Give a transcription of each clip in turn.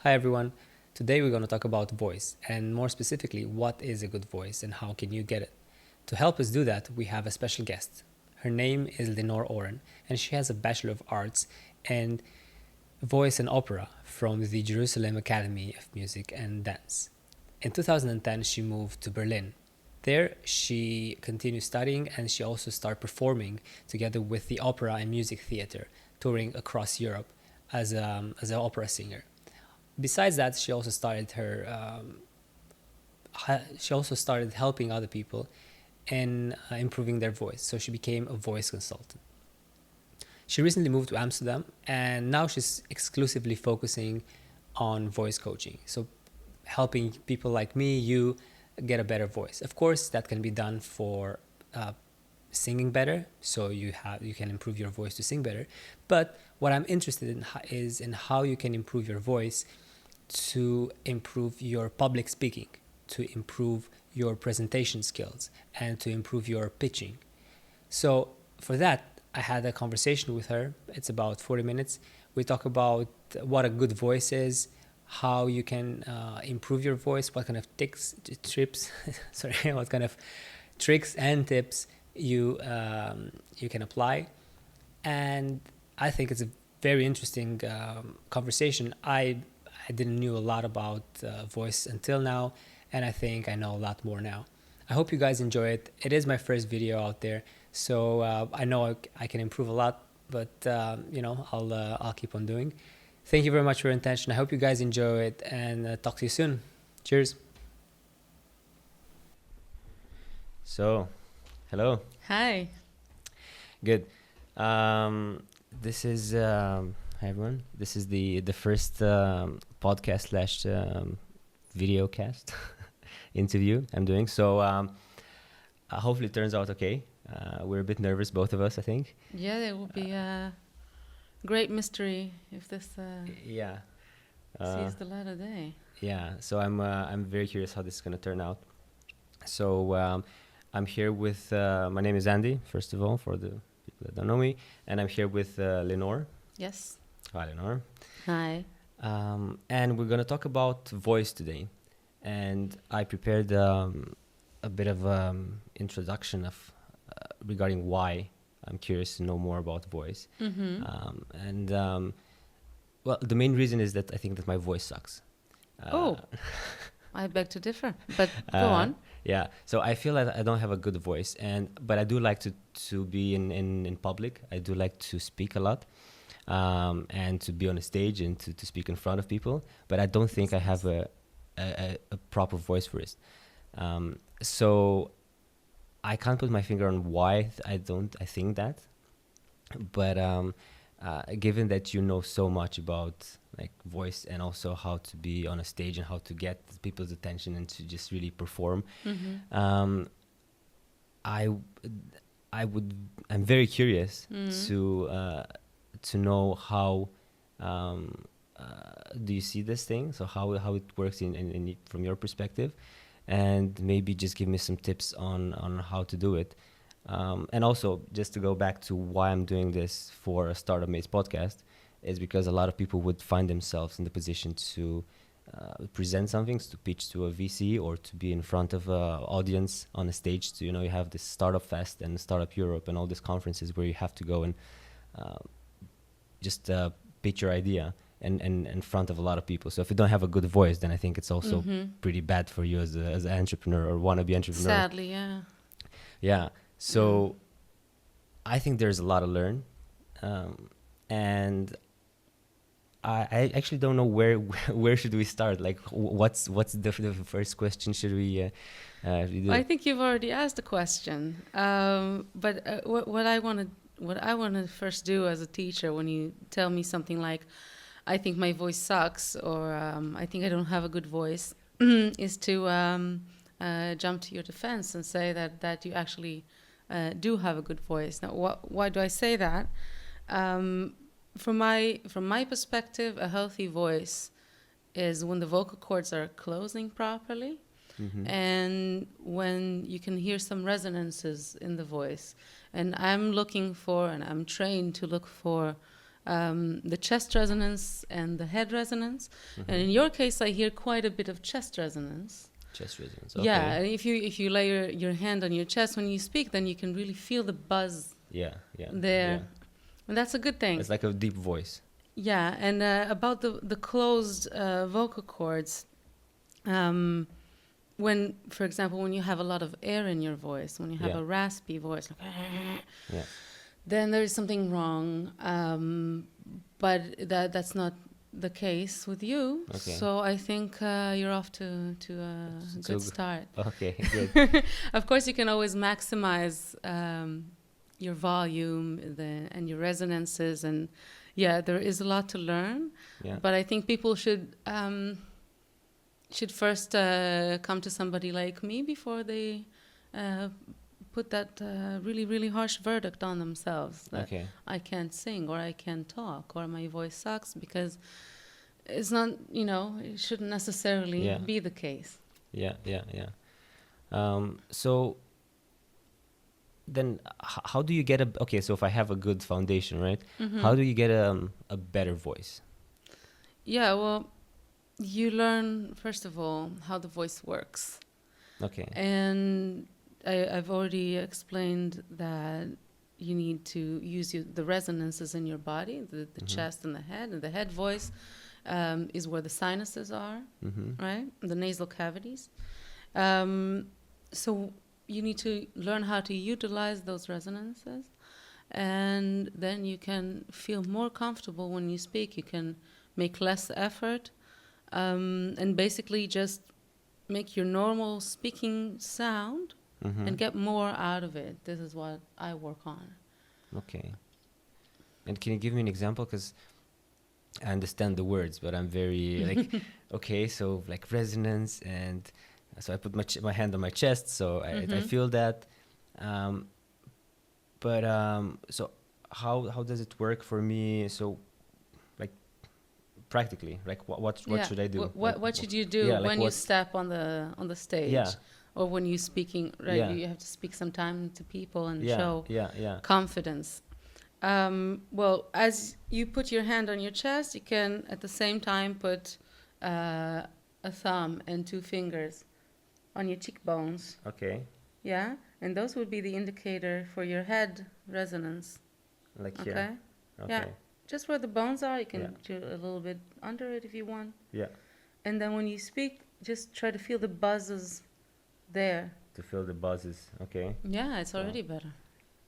Hi everyone. Today we're going to talk about voice and more specifically what is a good voice and how can you get it. To help us do that, we have a special guest. Her name is Linor Oren and she has a Bachelor of Arts in Voice and Opera from the Jerusalem Academy of Music and Dance. In 2010 she moved to Berlin. There she continued studying and she also started performing together with the opera and music theater, touring across Europe as an opera singer. Besides that, she also started helping other people in improving their voice. So she became a voice consultant. She recently moved to Amsterdam and now she's exclusively focusing on voice coaching. So helping people like me, you, get a better voice. Of course, that can be done for singing better, so you can improve your voice to sing better. But what I'm interested in is in how you can improve your voice to improve your public speaking, to improve your presentation skills, and to improve your pitching. So for that, I had a conversation with her. It's about 40 minutes. We talk about what a good voice is, how you can improve your voice, what kind of what kind of tricks and tips you can apply. And I think it's a very interesting conversation. I didn't knew a lot about voice until now, and I think I know a lot more now. I hope you guys enjoy it. It is my first video out there, so I know I can improve a lot, but I'll keep on doing. Thank you very much for your attention. I hope you guys enjoy it, and talk to you soon. Cheers. So, hello. Hi. Good. This is hi everyone. This is the first podcast slash video cast interview I'm doing. So hopefully it turns out okay. We're a bit nervous, both of us, I think. Yeah, there will be a great mystery if this sees the light of day. Yeah. So I'm very curious how this is going to turn out. So I'm here with my name is Andi, first of all, for the people that don't know me, and I'm here with Linor. Yes. Hi, Linor. Hi. And we're going to talk about voice today. And I prepared a bit of introduction of regarding why I'm curious to know more about voice. Mm-hmm. Well, the main reason is that I think that my voice sucks. I beg to differ, but go on. Yeah, so I feel that I don't have a good voice, but I do like to be in public. I do like to speak a lot, and to be on a stage and to speak in front of people. But I don't think I have a proper voice for it. So I can't put my finger on why I think that. But given that you know so much about like voice and also how to be on a stage and how to get people's attention and to just really perform, Mm-hmm. I'm very curious to know how do you see this thing? So how it works in from your perspective, and maybe just give me some tips on how to do it. And also, just to go back to why I'm doing this for a Startup Mates podcast, is because a lot of people would find themselves in the position to present something, to pitch to a VC or to be in front of an audience on a stage. To, you have this Startup Fest and Startup Europe and all these conferences where you have to go and just pitch your idea and in front of a lot of people. So if you don't have a good voice, then I think it's also pretty bad for you as an entrepreneur or wannabe entrepreneur. Sadly, yeah. Yeah. So I think there's a lot to learn, and I actually don't know where should we start. Like, what's the first question should we do? I think you've already asked the question, but what I want to first do as a teacher when you tell me something like, I think my voice sucks, or I think I don't have a good voice, is to jump to your defense and say that you actually do have a good voice. Now, why do I say that? From my perspective, a healthy voice is when the vocal cords are closing properly, and when you can hear some resonances in the voice. And I'm looking for, and I'm trained to look for the chest resonance and the head resonance. Mm-hmm. And in your case, I hear quite a bit of chest resonance. Chest resonance. Okay. Yeah, and if you lay your hand on your chest when you speak, then you can really feel the buzz Yeah. there. Yeah. And that's a good thing. It's like a deep voice. Yeah, and about the closed vocal cords, when, for example, when you have a lot of air in your voice, when you have a raspy voice, like, then there is something wrong. But that's not the case with you. Okay. So I think you're off to a good start. Okay, good. Of course, you can always maximize your volume and your resonances, and there is a lot to learn. Yeah. But I think people should first come to somebody like me before they put that really, really harsh verdict on themselves that I can't sing or I can't talk or my voice sucks, because it's not, it shouldn't necessarily be the case. Yeah. So then how do you get so if I have a good foundation, right? Mm-hmm. How do you get a better voice? Yeah, well, you learn, first of all, how the voice works. Okay. And I've already explained that you need to use the resonances in your body, the chest and the head. And the head voice is where the sinuses are, right? The nasal cavities. So you need to learn how to utilize those resonances. And then you can feel more comfortable when you speak. You can make less effort. And basically just make your normal speaking sound and get more out of it. This is what I work on. Okay. And can you give me an example? Because I understand the words, but I'm very like, okay, so like resonance, and so I put my hand on my chest, so I feel that. But so how does it work for me? So like practically, like what should I do? What should you do when you step on the stage? Yeah. Or when you're speaking, right? Yeah. You have to speak sometime to people and show confidence. Well, as you put your hand on your chest, you can at the same time put a thumb and 2 fingers on your cheekbones. Okay. Yeah, and those would be the indicator for your head resonance. Like here. Okay. Yeah, just where the bones are. You can do a little bit under it if you want. Yeah. And then when you speak, just try to feel the buzzes there. To feel the buzzes, okay. Yeah, it's already better.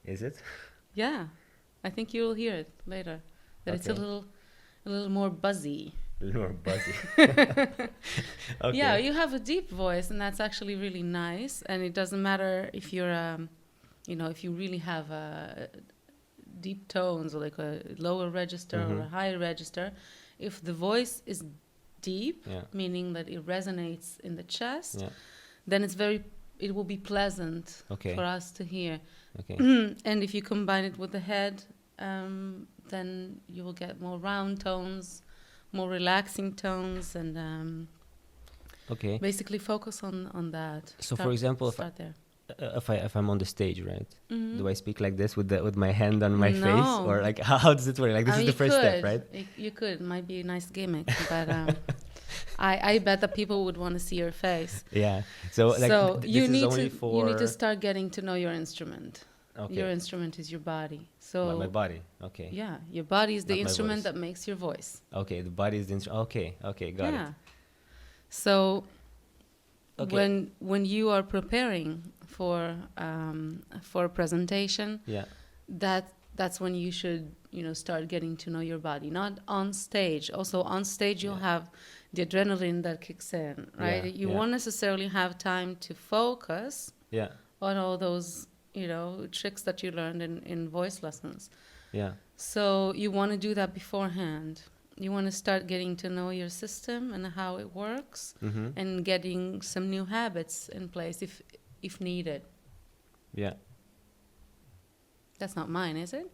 Is it? Yeah, I think you'll hear it later. That it's a little more buzzy. A little more buzzy. Okay. Yeah, you have a deep voice, and that's actually really nice. And it doesn't matter if you're, if you really have deep tones or like a lower register or a higher register. If the voice is deep, meaning that it resonates in the chest, then it will be pleasant for us to hear. Okay. And if you combine it with the head, then you will get more round tones, more relaxing tones, and basically focus on that. So, for example, if I'm on the stage, right? Do I speak like this with my hand on my face, or like how does it work? Like this is the first step, right? You could. It might be a nice gimmick, but I bet that people would want to see your face. Yeah. So you need to start getting to know your instrument. Okay. Your instrument is your body. So my body. Okay. Yeah, your body is the instrument that makes your voice. Okay, the body is the instrument. Okay, got it. So when you are preparing for a presentation, that's when you should start getting to know your body. Not on stage. Also on stage you'll have the adrenaline that kicks in, right? You won't necessarily have time to focus on all those tricks that you learned in voice lessons. Yeah. So you want to do that beforehand. You want to start getting to know your system and how it works, and getting some new habits in place if needed. Yeah. That's not mine, is it?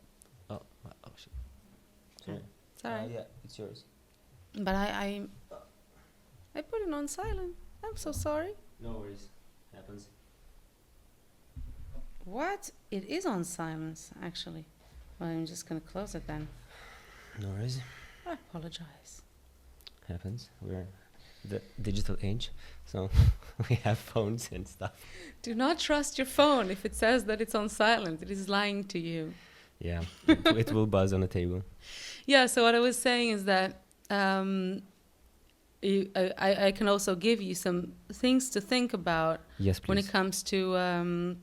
Oh shit. Sorry. Sorry. Yeah, it's yours. But I put it on silent. I'm so sorry. No worries. Happens. What? It is on silence, actually. Well, I'm just going to close it then. No worries. I apologize. Happens. We're the digital age, so we have phones and stuff. Do not trust your phone if it says that it's on silent. It is lying to you. Yeah, it will buzz on the table. Yeah, so what I was saying is that I can also give you some things to think about Yes, please. when it comes to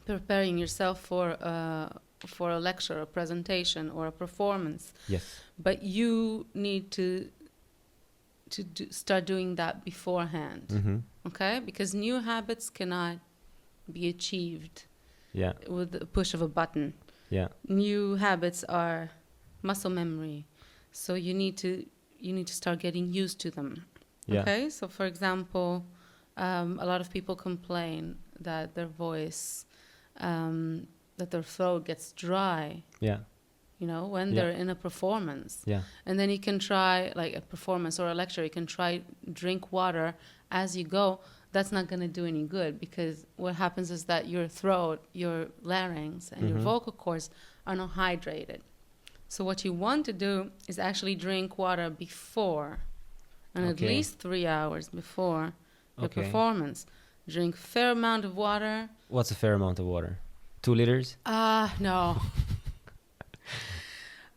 preparing yourself for a lecture, a presentation, or a performance. Yes. But you need to start doing that beforehand, Mm-hmm. okay? Because new habits cannot be achieved Yeah. with the push of a button. Yeah. New habits are muscle memory, so you need to start getting used to them. Yeah. Okay, so for example, a lot of people complain that their voice, that their throat gets dry, Yeah. when Yeah. they're in a performance. Yeah. And then you can try, like a performance or a lecture, you can try drink water as you go. That's not going to do any good, because what happens is that your throat, your larynx, and your Mhm. vocal cords are not hydrated. So what you want to do is actually drink water before, and at Okay. least 3 hours before your Okay. performance. Drink fair amount of water. What's a fair amount of water? 2 liters? No.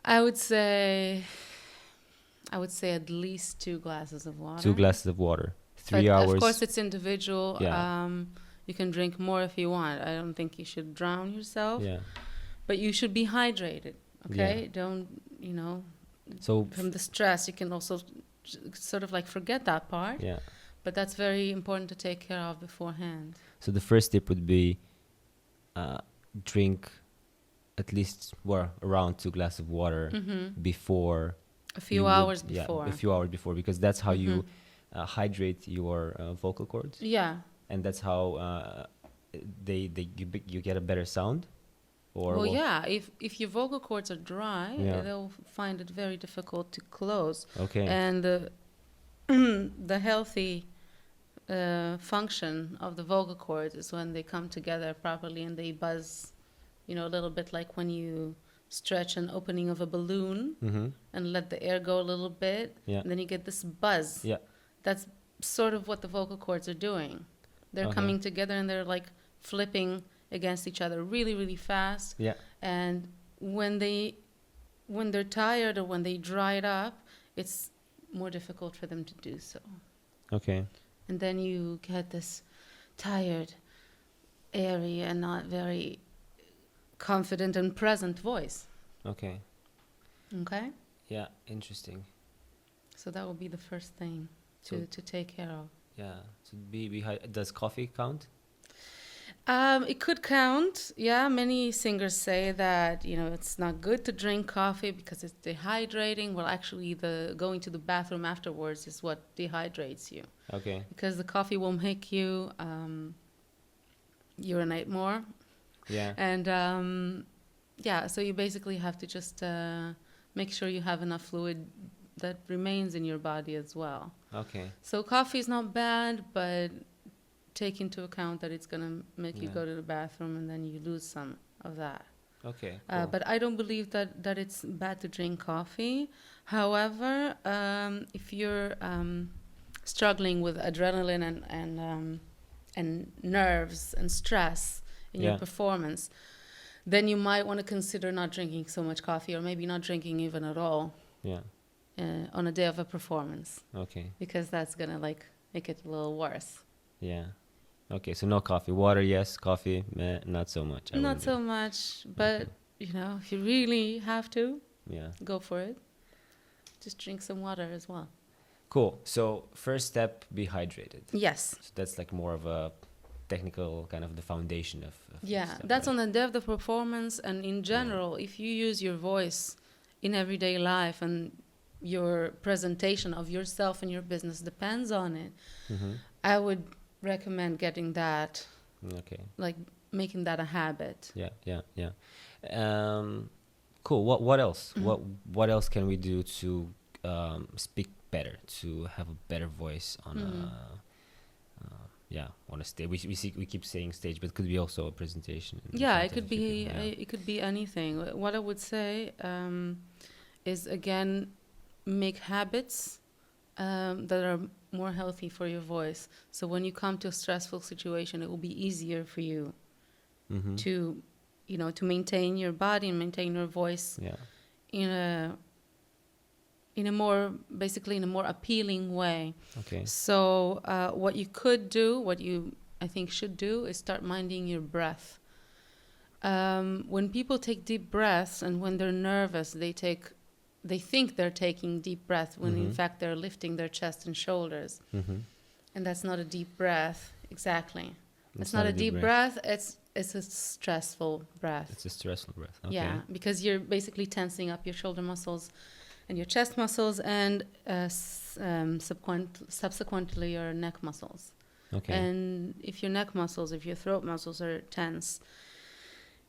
I would say at least 2 glasses of water. 2 glasses of water. 3 But hours. of course, it's individual. Yeah. You can drink more if you want. I don't think you should drown yourself. Yeah. But you should be hydrated, okay? Don't, So from the stress, you can also sort of like forget that part. yeah. But that's very important to take care of beforehand. So the first tip would be drink at least around 2 glasses of water before. A few you hours would- before. Yeah, a few hours before, because that's how you hydrate your vocal cords, Yeah. and that's how you get a better sound. Or Well, yeah. If your vocal cords are dry, Yeah. they'll find it very difficult to close. Okay. And the healthy function of the vocal cords is when they come together properly and they buzz, a little bit like when you stretch an opening of a balloon Mm-hmm. and let the air go a little bit. Yeah. And then you get this buzz. Yeah. That's sort of what the vocal cords are doing. They're Okay. coming together and they're like flipping against each other really, really fast. Yeah. And when they're tired or when they dry it up, it's more difficult for them to do so. Okay. And then you get this tired, airy, and not very confident and present voice. Okay. Okay? Yeah. Interesting. So that would be the first thing So- to take care of. Yeah. So does coffee count? It could count. Yeah, many singers say that, it's not good to drink coffee because it's dehydrating. Well, actually, the going to the bathroom afterwards is what dehydrates you, Okay. because the coffee will make you urinate more. Yeah. And so you basically have to just make sure you have enough fluid that remains in your body as well. Okay. So coffee is not bad, but take into account that it's going to make you Yeah. go to the bathroom and then you lose some of that. Okay. Cool. But I don't believe that it's bad to drink coffee. However, if you're struggling with adrenaline and nerves and stress in your Yeah. performance, then you might want to consider not drinking so much coffee, or maybe not drinking even at all Yeah. on a day of a performance, Okay. because that's going to make it a little worse. Yeah. Okay. So no coffee. Water, yes. Coffee, not so much. I Not wouldn't so do. much, but if you really have to, Yeah. go for it. Just drink some water as well. Cool. So first step, be hydrated. Yes. So that's like more of a technical kind of the foundation of Yeah, stuff, that's right? on the day of the performance, and in general, if you use your voice in everyday life and your presentation of yourself and your business depends on it, I would recommend getting that, Okay. like making that a habit. Yeah. Cool. What else? What else can we do to speak better, to have a better voice on on a stage? We keep saying stage, but it could be also a presentation. in Yeah, front it of could a few be people, yeah. it could be anything. What I would say is again make habits that are more healthy for your voice. So when you come to a stressful situation, it will be easier for you Mm-hmm. to, to maintain your body and maintain your voice Yeah. in a more, basically in a more appealing way. Okay. So what you could do, what you I think should do, is start minding your breath. When people take deep breaths and when they're nervous, they think they're taking deep breath when in fact they're lifting their chest and shoulders. Mm-hmm. And that's not a deep breath. Exactly. It's It's not a deep breath. It's a stressful breath. It's a stressful breath. Okay. Yeah, because you're basically tensing up your shoulder muscles and your chest muscles and subsequently your neck muscles. Okay. And if your neck muscles, if your throat muscles are tense,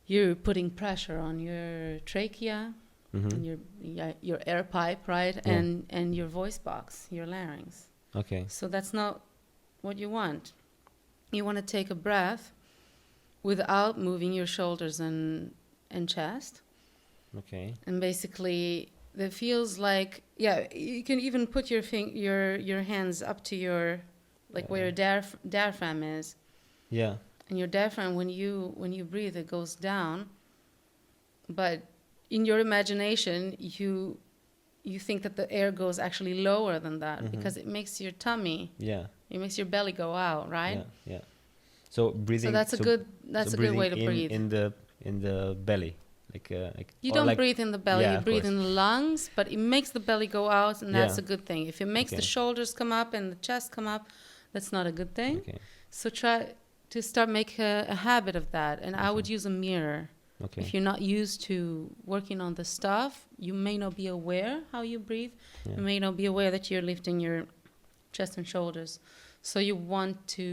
you're putting pressure on your trachea, Mm-hmm. and your air pipe, right? Yeah. And your voice box, your larynx. Okay. So that's not what you want. You want to take a breath without moving your shoulders and chest. Okay. And basically, it feels like, you can even put your hands up to your, like where your diaphragm is. Yeah. And your diaphragm, when you breathe, it goes down. But in your imagination, you think that the air goes actually lower than that because it makes your tummy, it makes your belly go out, right? Yeah. Yeah. So breathing. So that's a good way to breathe. in the belly, like You or don't like, breathe in the belly, Yeah, you of breathe course. in the lungs, but it makes the belly go out, and that's Yeah. a good thing. If it makes the Okay. shoulders come up and the chest come up, that's not a good thing. Okay. So try to start make a habit of that. And I would use a mirror. Okay. If you're not used to working on the stuff, you may not be aware how you breathe. Yeah. You may not be aware that you're lifting your chest and shoulders. So you want to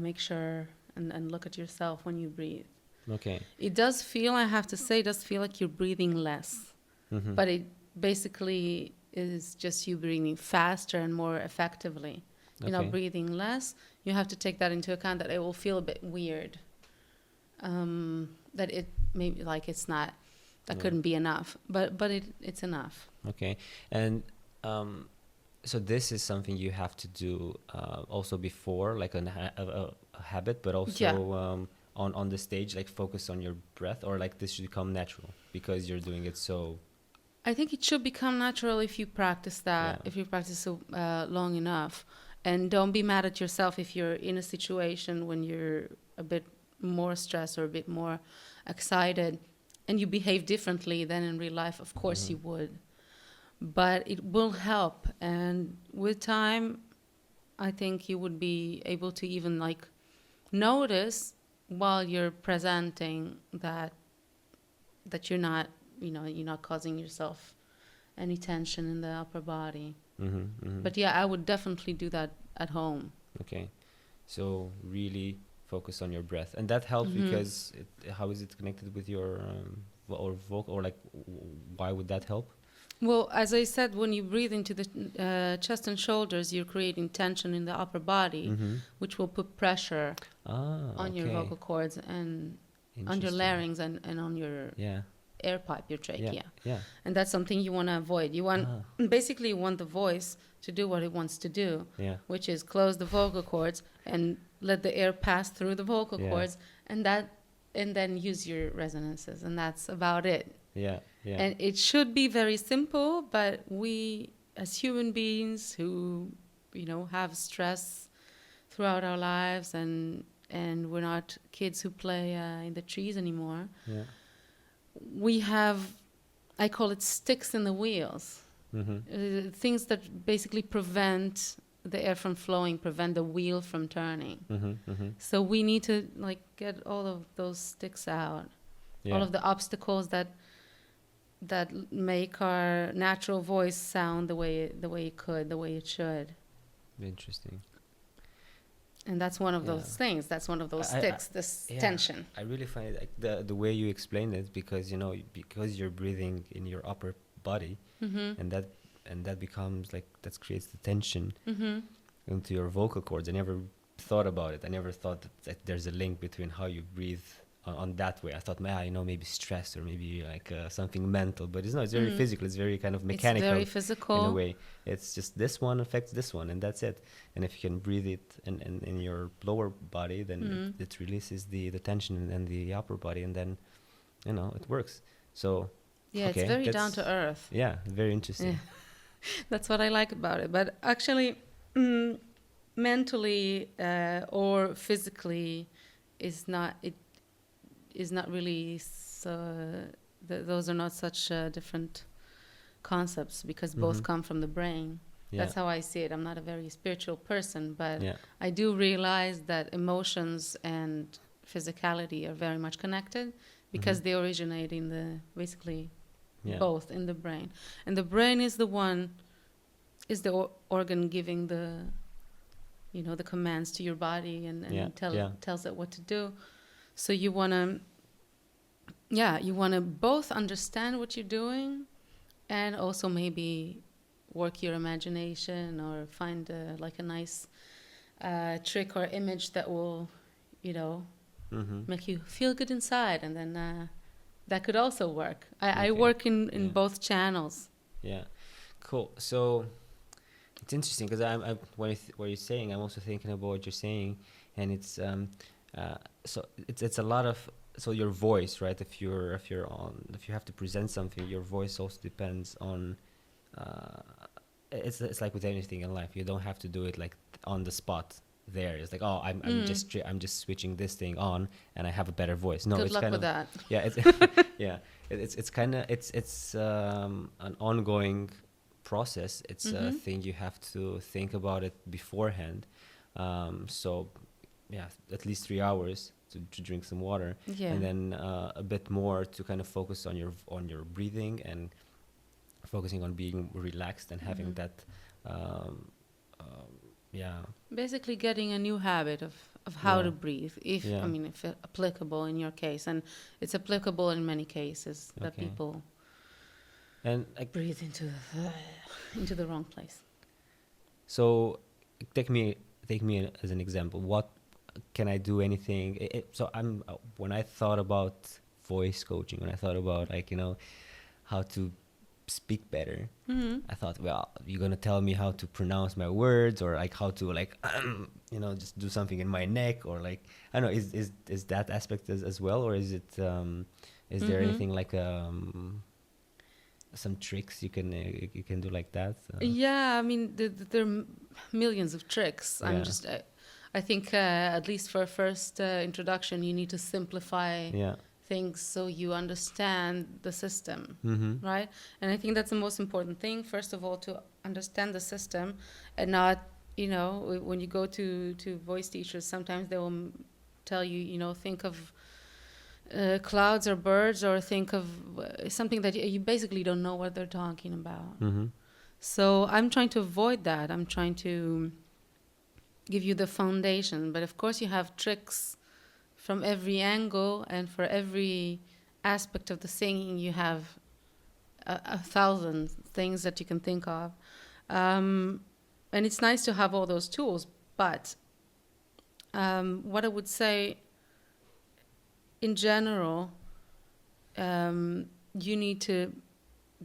make sure and look at yourself when you breathe. Okay. It does feel, I have to say, like you're breathing less. Mm-hmm. But it basically is just you breathing faster and more effectively. You're not breathing less. You have to take that into account, that it will feel a bit weird. That it maybe like it's not, that couldn't be enough, but it's enough. Okay. And so this is something you have to do also before, like a habit, but also on the stage, like focus on your breath, or like this should become natural because you're doing it so. I think it should become natural if you practice that, Yeah. if you practice so long enough. And don't be mad at yourself if you're in a situation when you're a bit more stressed or a bit more excited and you behave differently than in real life. Of course you would. But it will help. And with time, I think you would be able to even like notice while you're presenting that you're not, you're not causing yourself any tension in the upper body. Mm-hmm, mm-hmm. But yeah, I would definitely do that at home. Okay. So really focus on your breath, and that helps because how is it connected with your vocal, or like why would that help? Well, as I said, when you breathe into the chest and shoulders, you're creating tension in the upper body, which will put pressure on your vocal cords and on your larynx and on your air pipe, your trachea. Yeah. And that's something you want to avoid. You want basically you want the voice to do what it wants to do, which is close the vocal cords and let the air pass through the vocal cords, and then use your resonances, and that's about it. Yeah. And it should be very simple, but we as human beings who have stress throughout our lives, and we're not kids who play in the trees anymore. We have, I call it sticks in the wheels, things that basically prevent the air from flowing, prevent the wheel from turning. So we need to like get all of those sticks out, all of the obstacles that make our natural voice sound the way it should. Interesting. And that's one of those things. That's one of those sticks. This tension. I really find it like the way you explained it, because because you're breathing in your upper body, and that becomes like that creates the tension into your vocal cords. I never thought about it. I never thought that there's a link between how you breathe on that way. I thought, maybe stress or maybe like something mental, but it's very physical. It's very kind of mechanical. It's very physical in a way. It's just this one affects this one, and that's it. And if you can breathe it in your lower body, then it releases the tension in the upper body, and then it works. So it's very down to earth. Yeah, very interesting. Yeah. That's what I like about it. But actually, mentally or physically is not really so. Those are not such different concepts, because both come from the brain. That's how I see it. I'm not a very spiritual person, but I do realize that emotions and physicality are very much connected, because they originate in both in the brain. And the brain is the organ giving the commands to your body and tells it what to do. So you want to both understand what you're doing, and also maybe work your imagination or find a nice trick or image that will make you feel good inside, and then that could also work. I work in both channels. Yeah, cool. So it's interesting, because what you're saying, I'm also thinking about what you're saying, and it's so it's a lot of, so your voice, right? If you have to present something, your voice also depends on. It's like with anything in life, you don't have to do it like on the spot. There, it's like, I'm just switching this thing on, and I have a better voice. No, good it's luck kind with of that. Yeah, it's kind of it's an ongoing process. It's a thing you have to think about it beforehand. So at least 3 hours to drink some water, and then a bit more to kind of focus on your breathing and focusing on being relaxed and having that. Basically getting a new habit of how to breathe, if applicable in your case, and it's applicable in many cases that people and breathe into the wrong place. So take me as an example. What can I do? Anything? So when I thought about voice coaching, when I thought about how to speak better, I thought, well, you're gonna tell me how to pronounce my words, or like how to just do something in my neck, or like I don't know, is that aspect as well, or is it is there anything like some tricks you can do like that? I mean there are millions of tricks. I think at least for a first introduction, you need to simplify things so you understand the system, right? And I think that's the most important thing, first of all, to understand the system, and not, when you go to voice teachers, sometimes they will tell you, think of clouds or birds, or think of something that you basically don't know what they're talking about. So I'm trying to avoid that. I'm trying to give you the foundation, but of course you have tricks from every angle, and for every aspect of the singing, you have a thousand things that you can think of. And it's nice to have all those tools, but what I would say, in general, you need to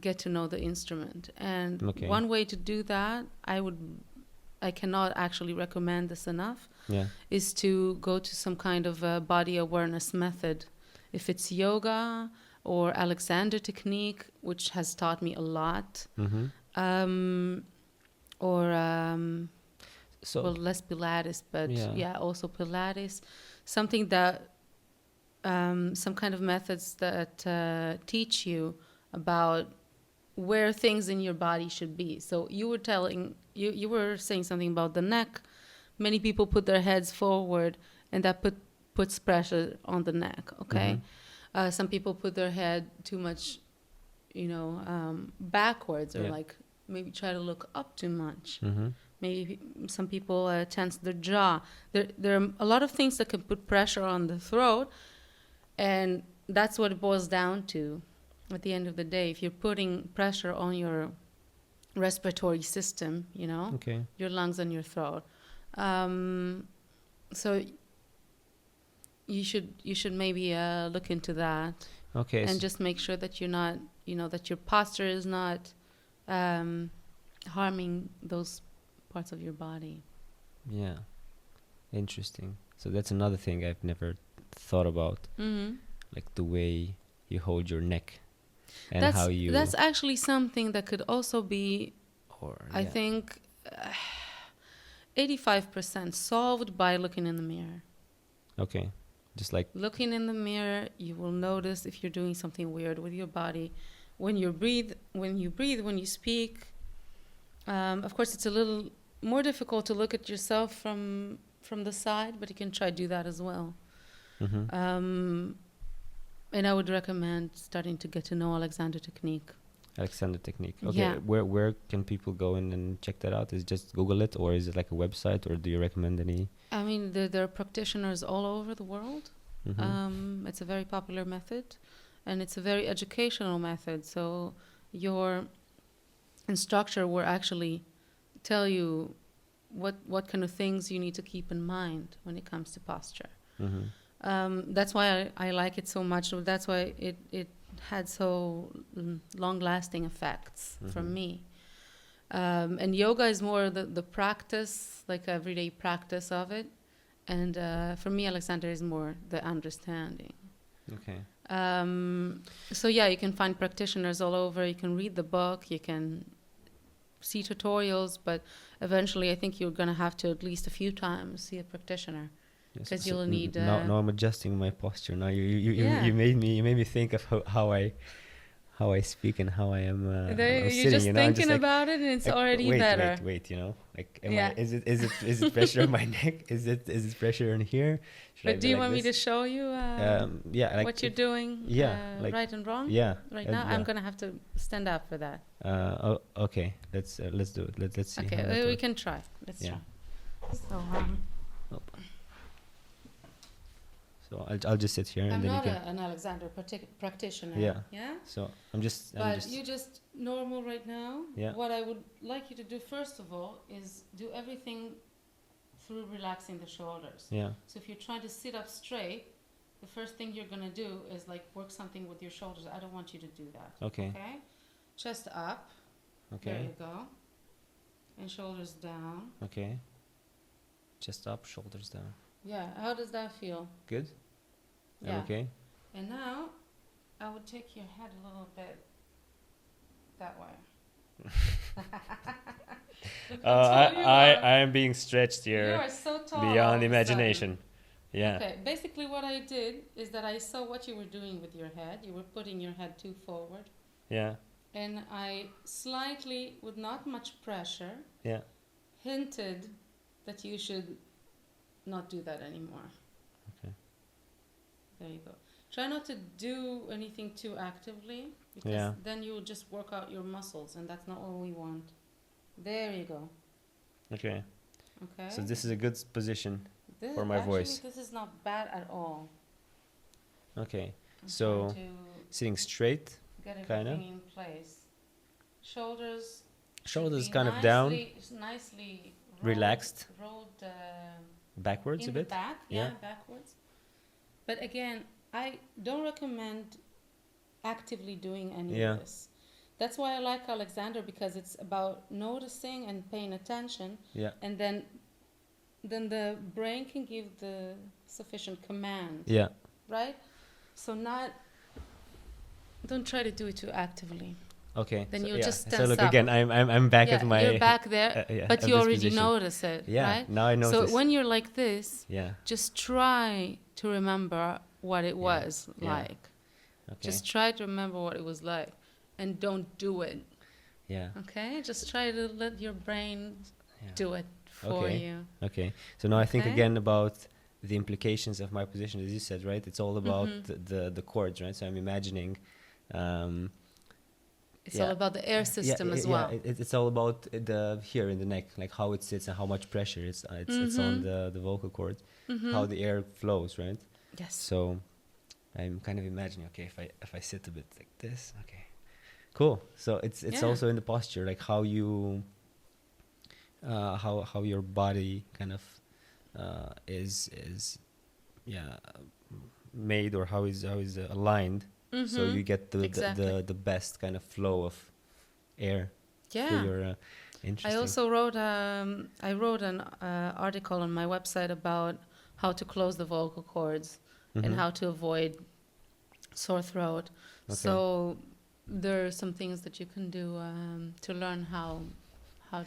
get to know the instrument. And one way to do that, I cannot actually recommend this enough, is to go to some kind of a body awareness method. If it's yoga or Alexander technique, which has taught me a lot, or less Pilates, but also Pilates, something that some kind of methods that teach you about where things in your body should be. So you were saying something about the neck. Many people put their heads forward, and that puts pressure on the neck. Some people put their head too much, backwards, or like maybe try to look up too much. Maybe some people tense their jaw. There are a lot of things that can put pressure on the throat, and that's what it boils down to. At the end of the day, if you're putting pressure on your respiratory system, your lungs and your throat, so you should maybe look into that. Okay. And just make sure that you're not, that your posture is not harming those parts of your body. Yeah. Interesting. So that's another thing I've never thought about, like the way you hold your neck and how you. That's actually something that could also be, I think, 85% solved by looking in the mirror. Okay. Just like looking in the mirror, you will notice if you're doing something weird with your body. When you breathe, when you speak. Of course, it's a little more difficult to look at yourself from the side, but you can try to do that as well. And I would recommend starting to get to know Alexander technique. Okay. Yeah. Where can people go in and check that out? Is it just Google it, or is it like a website, or do you recommend any? I mean, there are practitioners all over the world. It's a very popular method, and it's a very educational method. So your instructor will actually tell you what kind of things you need to keep in mind when it comes to posture. That's why I like it so much. That's why it had so long-lasting effects for me. And yoga is more the practice, like everyday practice of it. And for me, Alexander is more the understanding. Okay. So yeah, you can find practitioners all over. You can read the book. You can see tutorials. But eventually, I think you're going to have to at least a few times see a practitioner. Because you'll need. Now I'm adjusting my posture. Now you made me think of how I speak and how I am. You're sitting, just thinking about it, and it's already better. Wait, like, is it pressure on my neck? Is it pressure in here? But do you want me to show you? Like what you're doing. Right and wrong. Yeah. Right now, I'm gonna have to stand up for that. Okay. Let's do it. Let's see. Okay, we can try. Let's try. So. So I'll just sit here, and then you can. I'm not an Alexander practitioner. Yeah. Yeah. So I'm just. You just normal right now. Yeah. What I would like you to do first of all is do everything through relaxing the shoulders. Yeah. So if you're trying to sit up straight, the first thing you're gonna do is like work something with your shoulders. I don't want you to do that. Okay. Okay. Chest up. Okay. There you go. And shoulders down. Okay. Chest up, shoulders down. Yeah. How does that feel? Good. Yeah. Okay. And now, I would take your head a little bit that way. I am being stretched here. You are so tall. Beyond imagination. Yeah. Okay. Basically, what I did is that I saw what you were doing with your head. You were putting your head too forward. Yeah. And I slightly, with not much pressure, hinted that you should not do that anymore. Okay. There you go. Try not to do anything too actively, because then you will just work out your muscles, and that's not what we want. There you go. Okay. Okay. So this is a good position for my voice. This is not bad at all. Okay. So sitting straight, get kind of in place. Shoulders kind of down. Nicely relaxed. Rolled. Backwards a bit. Back, backwards. But again, I don't recommend actively doing any of this. That's why I like Alexander, because it's about noticing and paying attention. Yeah. And then the brain can give the sufficient command. Yeah. Right? So don't try to do it too actively. Okay. Then you'll just stand up. So look, up. again, I'm back at my. You're back there, but you already position. notice it. Yeah. Right? Now I notice. So when you're like this, just try to remember what it was like. Okay. Just try to remember what it was like, and don't do it. Yeah. Okay. Just try to let your brain do it for you. Okay. So now I think again about the implications of my position, as you said, right? It's all about the chords, right? So I'm imagining. It's all about the air system as well. It's all about the here in the neck, like how it sits and how much pressure it's on the vocal cords, how the air flows, right? Yes. So I'm kind of imagining, okay, if I sit a bit like this, okay, cool. So it's also in the posture, like how you how your body kind of is yeah, made, or how is aligned, so you get Exactly. the best kind of flow of air through Yeah. your I interesting. also wrote I wrote an article on my website about how to close the vocal cords and Mm-hmm. how to avoid sore throat. Okay. So there are some things that you can do to learn how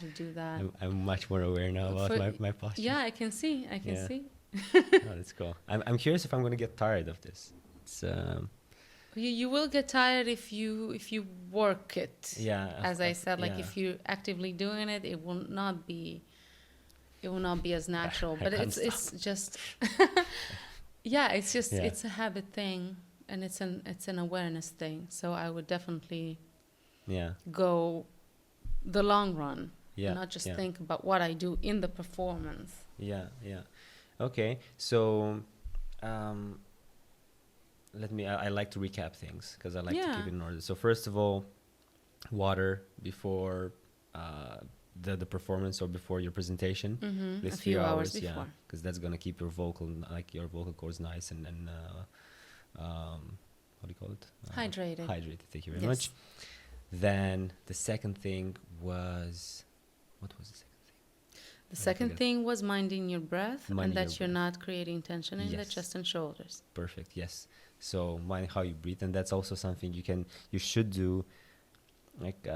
to do that. I'm much more aware now about For my posture. yeah, I can see. I can Yeah. see. Oh, that's cool. I'm curious if I'm gonna get tired of this. It's You will get tired if you work it. yeah, As I said, like yeah. if you're actively doing it, it will not be as natural. I But can't stop. it's just yeah, it's just Yeah. it's a habit thing and it's an awareness thing. So I would definitely Yeah. go the long run and Yeah. not just Yeah. think about what I do in the performance. Yeah. Yeah. Okay. So, um, let me. I like to recap things because I like to keep Yeah. it in order. So first of all, water before uh, the performance or before your presentation. A This few few hours hours, yeah, before. because that's gonna keep your your vocal cords nice and what do you call it? Hydrated. Hydrated. Thank you very Yes. much. Then the second thing was, what was the second thing? The I second forget. thing was minding your breath and Minding your that you're breath. not creating tension in the Yes. chest and shoulders. Perfect. Yes. So mind how you breathe, and that's also something you should do, like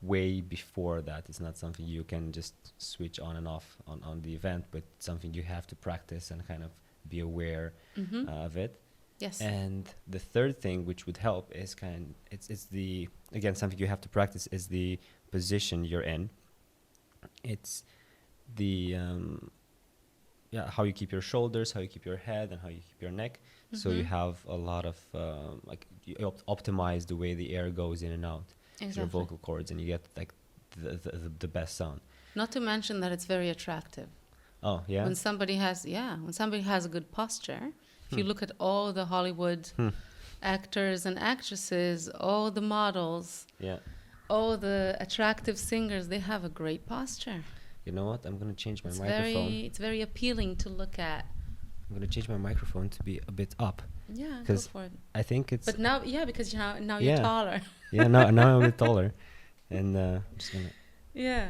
way before that. It's not something you can just switch on and off on the event, but something you have to practice and kind of be aware of it. Yes. And the third thing which would help is it's the, again, something you have to practice, is the position you're in. It's the yeah, how you keep your shoulders, how you keep your head, and how you keep your neck. So you have a lot of like you optimize the way the air goes in and out through your Exactly. vocal cords, and you get like the best sound. Not to mention that it's very attractive. Oh yeah. When somebody has a good posture, if you look at all the Hollywood actors and actresses, all the models, Yeah. all the attractive singers, they have a great posture. You know what? I'm gonna change my It's microphone. it's very appealing to look at. I'm gonna change my microphone to be a bit up. Yeah, go 'Cause for it. I think it's But now, yeah, because now Yeah. you're taller. yeah. Now I'm a bit taller, and I'm just gonna Yeah.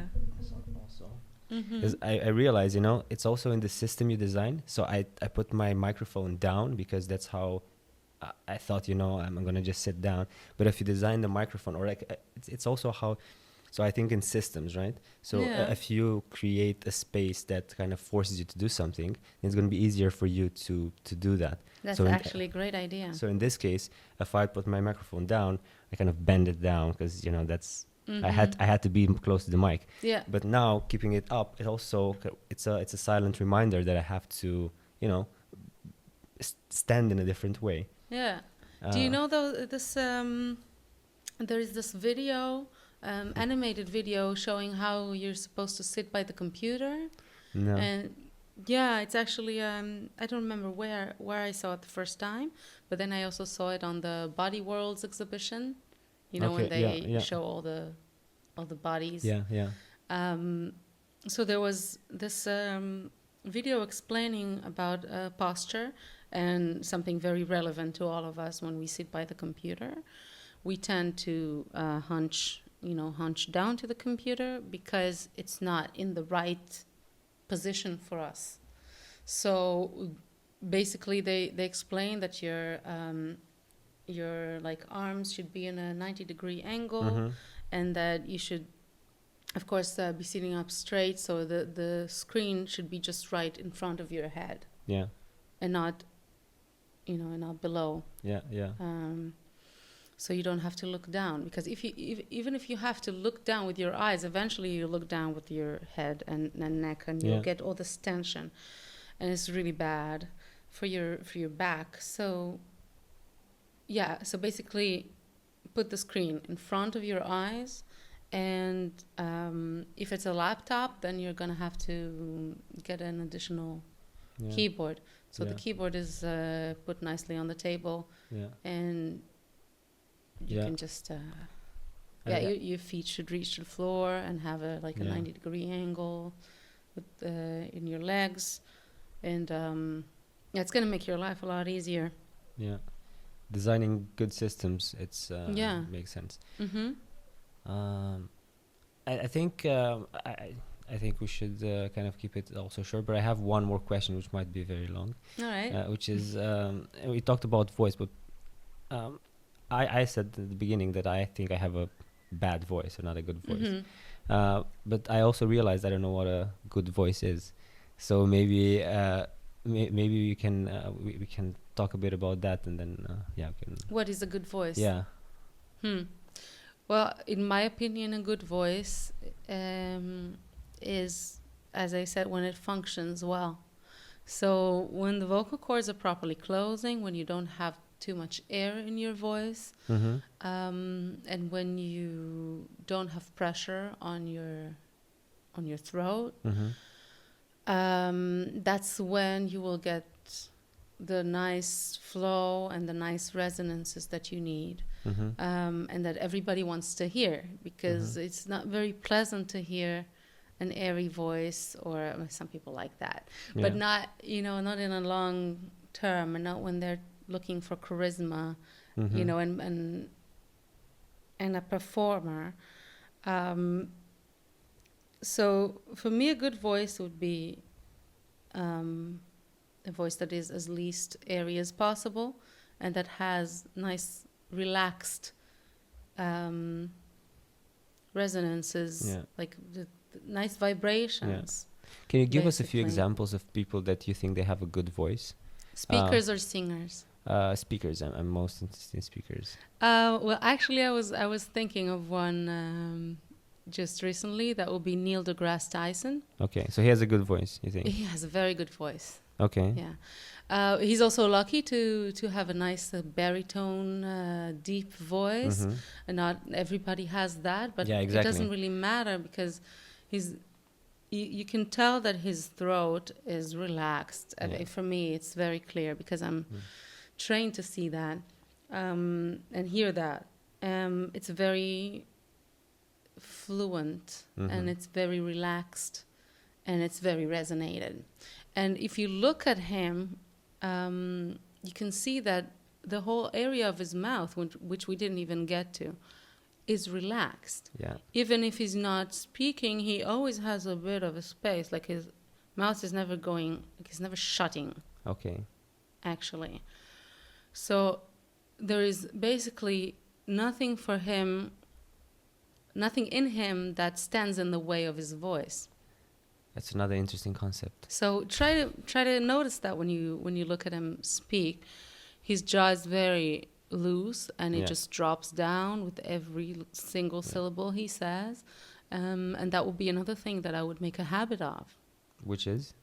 also. Because I realize, it's also in the system you design. So I put my microphone down because that's how I thought, I'm going to just sit down. But if you design the microphone, or like, it's also how, so I think in systems, right? So Yeah. if you create a space that kind of forces you to do something, it's going to be easier for you to do that. That's So actually a great idea. So in this case, if I put my microphone down, I kind of bend it down because, that's, I had to be close to the mic. Yeah. But now keeping it up, it's a silent reminder that I have to, stand in a different way. Yeah. Do you know though there is this video, animated video showing how you're supposed to sit by the computer? No. And yeah, it's actually I don't remember where I saw it the first time, but then I also saw it on the Body Worlds exhibition. When Okay, they yeah. show all the bodies. Yeah. So there was this video explaining about posture and something very relevant to all of us when we sit by the computer. We tend to hunch down to the computer because it's not in the right position for us. So basically they explain that your like arms should be in a 90-degree angle, and that you should of course be sitting up straight, so the screen should be just right in front of your head. Yeah. And not not below. Yeah. So you don't have to look down, because even if you have to look down with your eyes, eventually you look down with your head and neck, and you'll get all this tension, and it's really bad for your back. So yeah, so basically put the screen in front of your eyes, and if it's a laptop, then you're gonna have to get an additional keyboard. So the keyboard is put nicely on the table, and you can just your feet should reach the floor and have a 90-degree angle with in your legs, and Yeah, it's going to make your life a lot easier. Yeah. Designing good systems, it's Yeah. makes sense. Mm-hmm. I think I think we should kind of keep it also short, but I have one more question which might be very long, All right. which is we talked about voice, but I said at the beginning that I think I have a bad voice or not a good voice. Mm-hmm. But I also realized I don't know what a good voice is. So maybe maybe we can talk a bit about that, and then yeah, we can. What is a good voice? Yeah. Well, in my opinion, a good voice is, as I said, when it functions well. So when the vocal cords are properly closing, when you don't have too much air in your voice, Mm-hmm. and when you don't have pressure on your throat, Mm-hmm. that's when you will get the nice flow and the nice resonances that you need, Mm-hmm. and that everybody wants to hear, because it's not very pleasant to hear an airy voice, or some people like that, but not not in a long term, and not when they're looking for charisma, and a performer. So for me, a good voice would be a voice that is as least airy as possible, and that has nice, relaxed resonances, like the nice vibrations. Can you give us a few basically. examples of people that you think they have a good voice? Speakers or singers? Speakers. I'm most interested in speakers. Well, actually, I was thinking of one just recently. That would be Neil deGrasse Tyson. Okay, so he has a good voice, you think? He has a very good voice. Okay. Yeah. He's also lucky to have a nice baritone, deep voice. And not everybody has that, but Yeah, exactly. it doesn't really matter, because you can tell that his throat is relaxed. And for me, it's very clear, because I'm trained to see that and hear that. It's very fluent, and it's very relaxed, and it's very resonated. And if you look at him, you can see that the whole area of his mouth, which we didn't even get to, is relaxed. Yeah. Even if he's not speaking, he always has a bit of a space. Like his mouth is never going, like he's never shutting. Okay. Actually. So there is basically nothing in him that stands in the way of his voice. That's another interesting concept. So try to notice that when you look at him speak. His jaw is very loose, and it just drops down with every single syllable he says. And that would be another thing that I would make a habit of. Which is?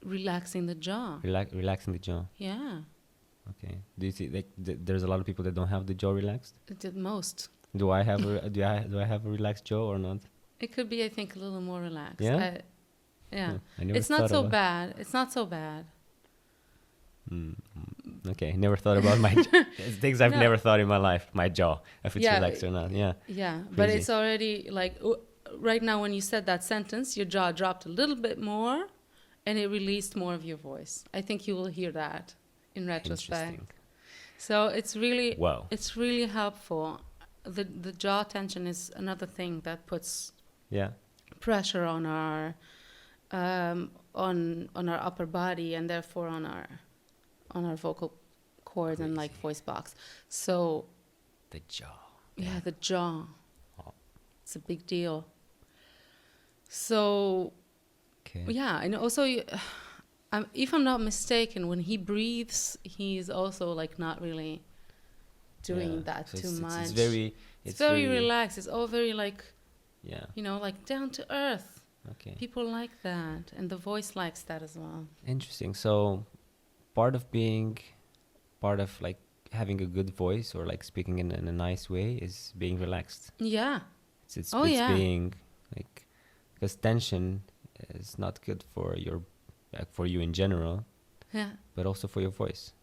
Relaxing the jaw. Relaxing the jaw. Yeah. Okay. Do you see there's a lot of people that don't have the jaw relaxed? Most. Do I have do I have a relaxed jaw or not? It could be, I think, a little more relaxed. Yeah. Yeah. I never It's not thought so about- bad. It's not so bad. Okay, never thought about my things I've never thought in my life. My jaw, if it's relaxed or not. Yeah. Yeah, but it's already like right now when you said that sentence, your jaw dropped a little bit more, and it released more of your voice. I think you will hear that in retrospect. Interesting. So it's really Wow. it's really helpful. The jaw tension is another thing that puts pressure on our on our upper body, and therefore on our vocal cords and like voice box. So the jaw. Yeah, the jaw. Oh. It's a big deal. So yeah, and also if I'm not mistaken, when he breathes, he's also like not really doing that so too much. It's very relaxed. It's all very like like down to earth. Okay. People like that, and the voice likes that as well. Interesting. So part of like having a good voice or like speaking in a nice way is being relaxed. Yeah. It's being like, because tension is not good for for you in general. Yeah. But also for your voice.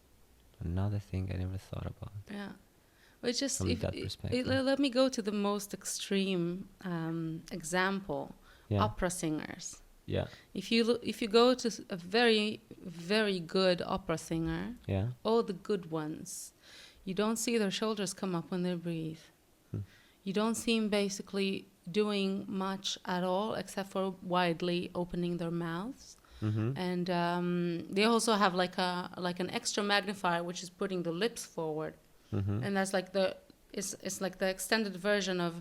Another thing I never thought about. Yeah. But just from that perspective. Let me go to the most extreme example. Yeah. Opera singers. Yeah. If you go to a very, very good opera singer, Yeah. all the good ones, you don't see their shoulders come up when they breathe. Hmm. You don't see them basically doing much at all except for widely opening their mouths. Mm-hmm. And they also have like an extra magnifier, which is putting the lips forward. Mm-hmm. And that's like it's like the extended version of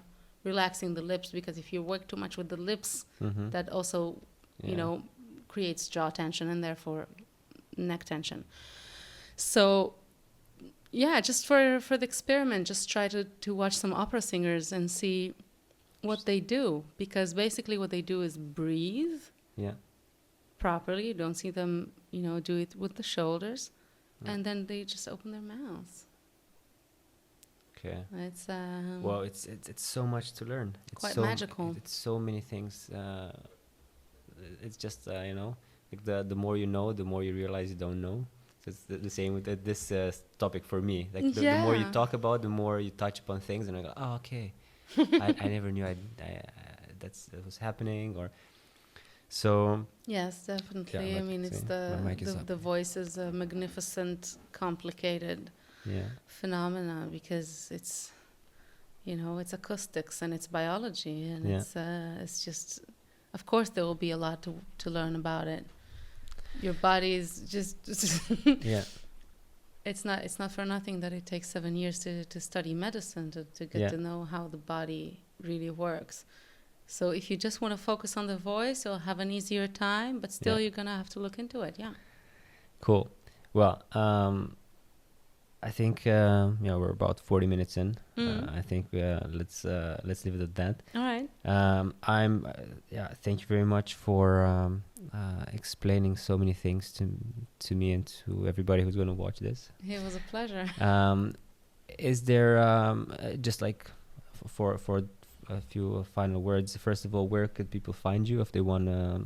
relaxing the lips, because if you work too much with the lips, Mm-hmm. that also, Yeah. creates jaw tension and therefore neck tension. So, yeah, just for the experiment, just try to watch some opera singers and see what they do, because basically what they do is breathe Yeah. properly. You don't see them, do it with the shoulders, Yeah. and then they just open their mouths. Okay. It's Well, it's so much to learn. It's quite so magical. It's so many things. It's just like the more you know, the more you realize you don't know. So it's the same with this topic for me. Like the more you Yeah. talk about, the more you touch upon things, and I go, oh, okay, I never knew that was happening, or so. Yes, definitely. Yeah, I mean, it's see, my mic is up. the voice is a magnificent, complicated Yeah. phenomena, because it's acoustics and it's biology, and Yeah. it's just, of course, there will be a lot to learn about it. Your body is just Yeah. it's not for nothing that it takes 7 years to study medicine to get Yeah. to know how the body really works. So if you just want to focus on the voice, you'll have an easier time, but still Yeah. you're gonna have to look into it. Yeah. Cool. Well, I think we're about 40 minutes in. I think let's leave it at that. All right. Thank you very much for explaining so many things to me and to everybody who's going to watch this. It was a pleasure. Is there just like for a few final words? First of all, where could people find you if they want to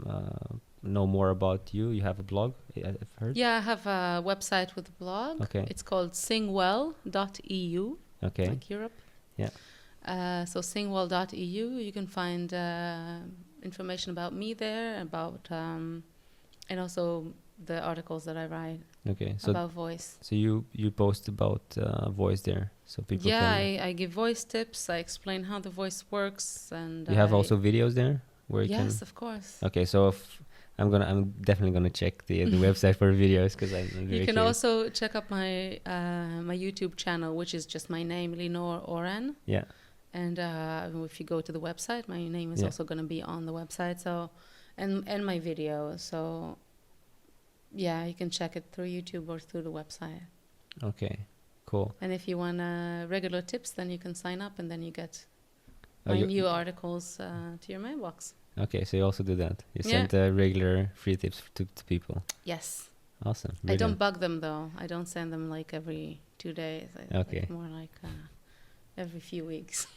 know more about you? You have a blog, I've heard. Yeah, I have a website with a blog. Okay. It's called singwell.eu. Okay. Like Europe. Yeah. So singwell.eu, you can find information about me there, about and also the articles that I write Okay. So about voice. So you post about voice there, so people can. I give voice tips. I explain how the voice works, and You have also videos there where you can. Yes, of course. Okay, so if I'm definitely gonna check the website for videos, because I'm very You can curious. also check up my my YouTube channel, which is just my name, Linor Oren. Yeah. And if you go to the website, my name is Yeah. also going to be on the website. So, and my video. So, yeah, you can check it through YouTube or through the website. Okay. Cool. And if you want regular tips, then you can sign up, and then you get Oh, my you- new articles to your mailbox. Okay, so you also do that. You Yeah. send regular free tips to people. Yes. Awesome. I don't Brilliant. bug them though. I don't send them like every 2 days. Okay. Like more like every few weeks.